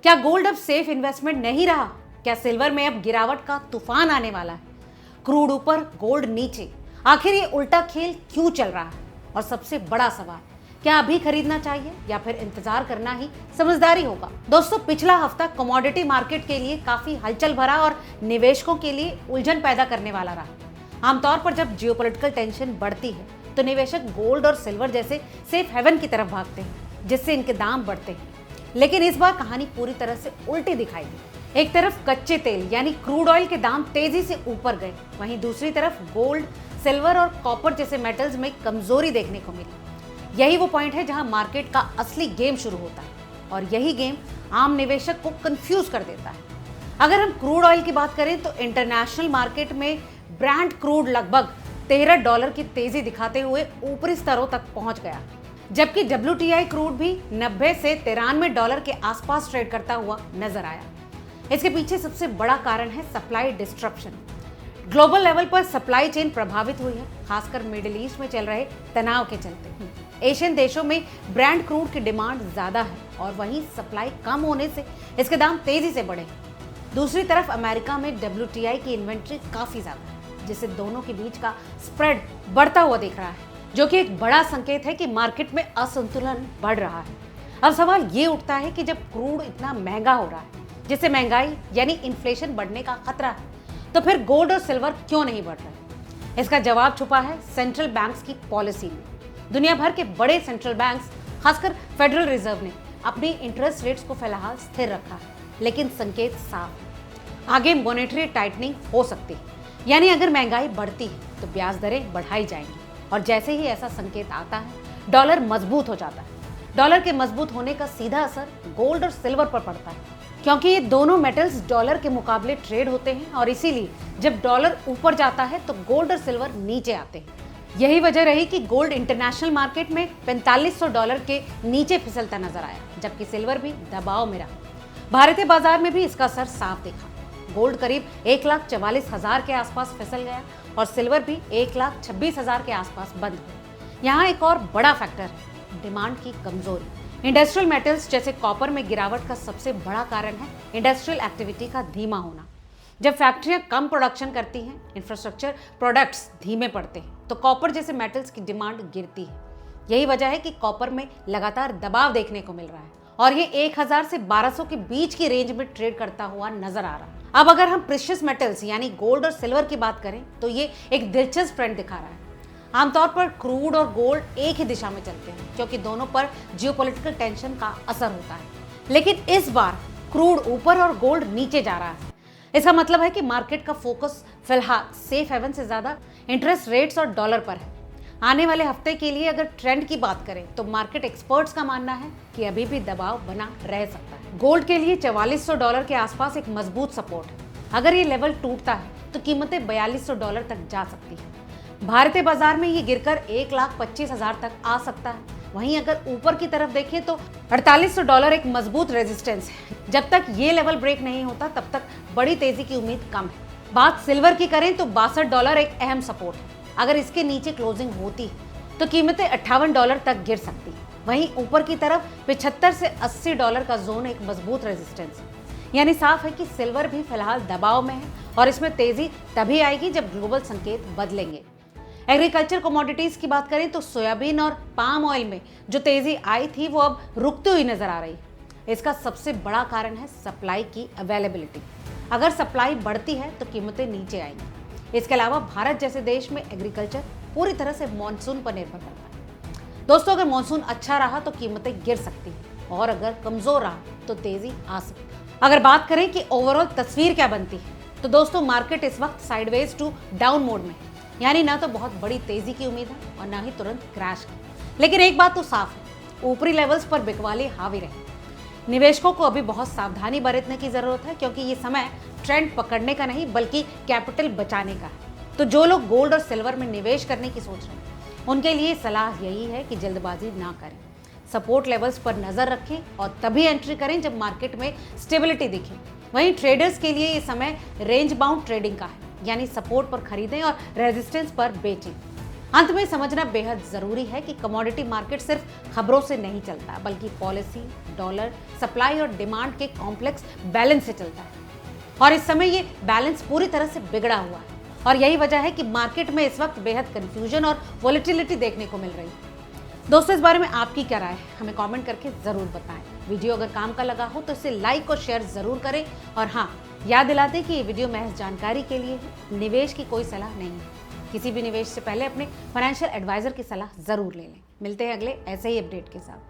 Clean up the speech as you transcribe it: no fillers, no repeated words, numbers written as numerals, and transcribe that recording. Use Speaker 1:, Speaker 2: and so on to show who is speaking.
Speaker 1: क्या गोल्ड अब safe investment नहीं रहा? क्या सिल्वर में अब गिरावट का तूफान आने वाला है? क्रूड ऊपर, गोल्ड नीचे, आखिर ये उल्टा खेल क्यों चल रहा है? और सबसे बड़ा सवाल, क्या अभी खरीदना चाहिए या फिर इंतजार करना ही समझदारी होगा? दोस्तों, पिछला हफ्ता कमोडिटी मार्केट के लिए काफी हलचल भरा और निवेशकों के लिए उलझन पैदा करने वाला रहा। आमतौर पर जब जियोपॉलिटिकल टेंशन बढ़ती है तो निवेशक गोल्ड और सिल्वर जैसे सेफ हेवन की तरफ भागते हैं, जिससे इनके दाम बढ़ते हैं। लेकिन इस बार कहानी पूरी तरह से उल्टी दिखाई दी। एक तरफ कच्चे तेल यानी क्रूड ऑयल के दाम तेजी से ऊपर गए, वहीं दूसरी तरफ गोल्ड, सिल्वर और कॉपर जैसे मेटल्स में कमजोरी देखने को मिली। यही वो पॉइंट है जहां मार्केट का असली गेम शुरू होता है, और यही गेम आम निवेशक को कंफ्यूज कर देता है। अगर हम क्रूड ऑयल की बात करें तो इंटरनेशनल मार्केट में ब्रांड क्रूड लगभग $13 की तेजी दिखाते हुए ऊपरी स्तरों तक पहुंच गया, जबकि WTI क्रूड भी 90 से $93 के आसपास ट्रेड करता हुआ नजर आया। इसके पीछे सबसे बड़ा कारण है सप्लाई डिस्ट्रप्शन। ग्लोबल लेवल पर सप्लाई चेन प्रभावित हुई है, खासकर मिडिल ईस्ट में चल रहे तनाव के चलते। एशियन देशों में ब्रांड क्रूड की डिमांड ज्यादा है और वहीं सप्लाई कम होने से इसके दाम तेजी से बढ़े। दूसरी तरफ अमेरिका में WTI की इन्वेंट्री काफी ज्यादा है, जिससे दोनों के बीच का स्प्रेड बढ़ता हुआ दिख रहा है, जो कि एक बड़ा संकेत है कि मार्केट में असंतुलन बढ़ रहा है। अब सवाल ये उठता है कि जब क्रूड इतना महंगा हो रहा है, जिससे महंगाई यानी इन्फ्लेशन बढ़ने का खतरा है, तो फिर गोल्ड और सिल्वर क्यों नहीं बढ़ रहे? इसका जवाब छुपा है सेंट्रल बैंक्स की पॉलिसी में। दुनिया भर के बड़े सेंट्रल बैंक्स, खासकर फेडरल रिजर्व ने अपनी इंटरेस्ट रेट्स को फिलहाल स्थिर रखा है, लेकिन संकेत साफ है, आगे मॉनेटरी टाइटनिंग हो सकती है। यानी अगर महंगाई बढ़ती है तो ब्याज दरें बढ़ाई जाएंगी, और जैसे ही ऐसा संकेत आता है डॉलर मजबूत हो जाता है। डॉलर के मजबूत होने का सीधा असर गोल्ड और सिल्वर पर पड़ता है, क्योंकि ये दोनों मेटल्स डॉलर के मुकाबले ट्रेड होते हैं, और इसीलिए जब डॉलर ऊपर जाता है तो गोल्ड और सिल्वर नीचे आते हैं। यही वजह रही कि गोल्ड इंटरनेशनल मार्केट में $4500 के नीचे फिसलता नजर आया, जबकि सिल्वर भी दबाव में रहा। भारतीय बाजार में भी इसका असर साफ दिखा। गोल्ड करीब 1,44,000 के आसपास फिसल गया और सिल्वर भी 1,26,000 के आसपास बंद हुआ। यहाँ एक और बड़ा फैक्टर है डिमांड की कमजोरी। इंडस्ट्रियल मेटल्स जैसे कॉपर में गिरावट का सबसे बड़ा कारण है इंडस्ट्रियल एक्टिविटी का धीमा होना। जब फैक्ट्रियां कम प्रोडक्शन करती हैं, इंफ्रास्ट्रक्चर प्रोडक्ट्स धीमे पड़ते हैं, तो कॉपर जैसे मेटल्स की डिमांड गिरती है। यही वजह है कि कॉपर में लगातार दबाव देखने को मिल रहा है, और ये 1000 से 1200 के बीच की रेंज में ट्रेड करता हुआ नजर आ रहा है। अब अगर हम प्रेशियस मेटल्स यानी गोल्ड और सिल्वर की बात करें तो ये एक दिलचस्प ट्रेंड दिखा रहा है। आमतौर पर क्रूड और गोल्ड एक ही दिशा में चलते हैं, क्योंकि दोनों पर जियोपॉलिटिकल टेंशन का असर होता है। लेकिन इस बार क्रूड ऊपर और गोल्ड नीचे जा रहा है। इसका मतलब है कि मार्केट का फोकस फिलहाल सेफ हेवन से ज्यादा इंटरेस्ट रेट्स और डॉलर पर है। आने वाले हफ्ते के लिए अगर ट्रेंड की बात करें तो मार्केट एक्सपर्ट्स का मानना है कि अभी भी दबाव बना रह सकता है। गोल्ड के लिए $4400 के आसपास एक मजबूत सपोर्ट है। अगर ये लेवल टूटता है तो कीमतें $4200 तक जा सकती है। भारतीय बाजार में ये गिरकर 1,25,000 तक आ सकता है। वहीं अगर ऊपर की तरफ देखें तो $4800 एक मजबूत रेजिस्टेंस है। जब तक ये लेवल ब्रेक नहीं होता तब तक बड़ी तेजी की उम्मीद कम है। बात सिल्वर की करें तो $62 एक अहम सपोर्ट है। अगर इसके नीचे क्लोजिंग होती है तो कीमतें $58 तक गिर सकती है। वहीं ऊपर की तरफ $75 से $80 का जोन एक मजबूत रेजिस्टेंस है। यानी साफ है कि सिल्वर भी फिलहाल दबाव में है, और इसमें तेजी तभी आएगी जब ग्लोबल संकेत बदलेंगे। एग्रीकल्चर कमोडिटीज की बात करें तो सोयाबीन और पाम ऑयल में जो तेजी आई थी वो अब रुकती हुई नजर आ रही है। इसका सबसे बड़ा कारण है सप्लाई की अवेलेबिलिटी। अगर सप्लाई बढ़ती है तो कीमतें नीचे आएंगी। इसके अलावा भारत जैसे देश में एग्रीकल्चर पूरी तरह से मानसून पर निर्भर करता है। दोस्तों, अगर मानसून अच्छा रहा तो कीमतें गिर सकती हैं, और अगर कमजोर रहा तो तेजी आ सकती है। अगर बात करें कि ओवरऑल तस्वीर क्या बनती है तो दोस्तों, मार्केट इस वक्त साइडवेज टू डाउन मोड में है। यानी ना तो बहुत बड़ी तेजी की उम्मीद है और ना ही तुरंत क्रैश की। लेकिन एक बात तो साफ है, ऊपरी लेवल्स पर बिकवाली हावी रहे। निवेशकों को अभी बहुत सावधानी बरतने की जरूरत है, क्योंकि ये समय ट्रेंड पकड़ने का नहीं बल्कि कैपिटल बचाने का है। तो जो लोग गोल्ड और सिल्वर में निवेश करने की सोच रहे हैं उनके लिए सलाह यही है कि जल्दबाजी ना करें, सपोर्ट लेवल्स पर नजर रखें और तभी एंट्री करें जब मार्केट में स्टेबिलिटी दिखे। वहीं ट्रेडर्स के लिए ये समय रेंज बाउंड ट्रेडिंग का है, यानी सपोर्ट पर खरीदें और रेजिस्टेंस पर बेचें। अंत में समझना बेहद जरूरी है कि कमोडिटी मार्केट सिर्फ खबरों से नहीं चलता, बल्कि पॉलिसी, डॉलर, सप्लाई और डिमांड के कॉम्प्लेक्स बैलेंस से चलता है। और इस समय ये बैलेंस पूरी तरह से बिगड़ा हुआ है और यही वजह है कि मार्केट में इस वक्त बेहद कंफ्यूजन और वॉलेटिलिटी देखने को मिल रही है। दोस्तों, इस बारे में आपकी क्या राय है, हमें कमेंट करके जरूर बताएं। वीडियो अगर काम का लगा हो तो इसे लाइक और शेयर जरूर करें। और हाँ, याद दिला दें कि ये वीडियो महज जानकारी के लिए है, निवेश की कोई सलाह नहीं है। किसी भी निवेश से पहले अपने फाइनेंशियल एडवाइजर की सलाह जरूर ले लें। मिलते हैं अगले ऐसे ही अपडेट के साथ।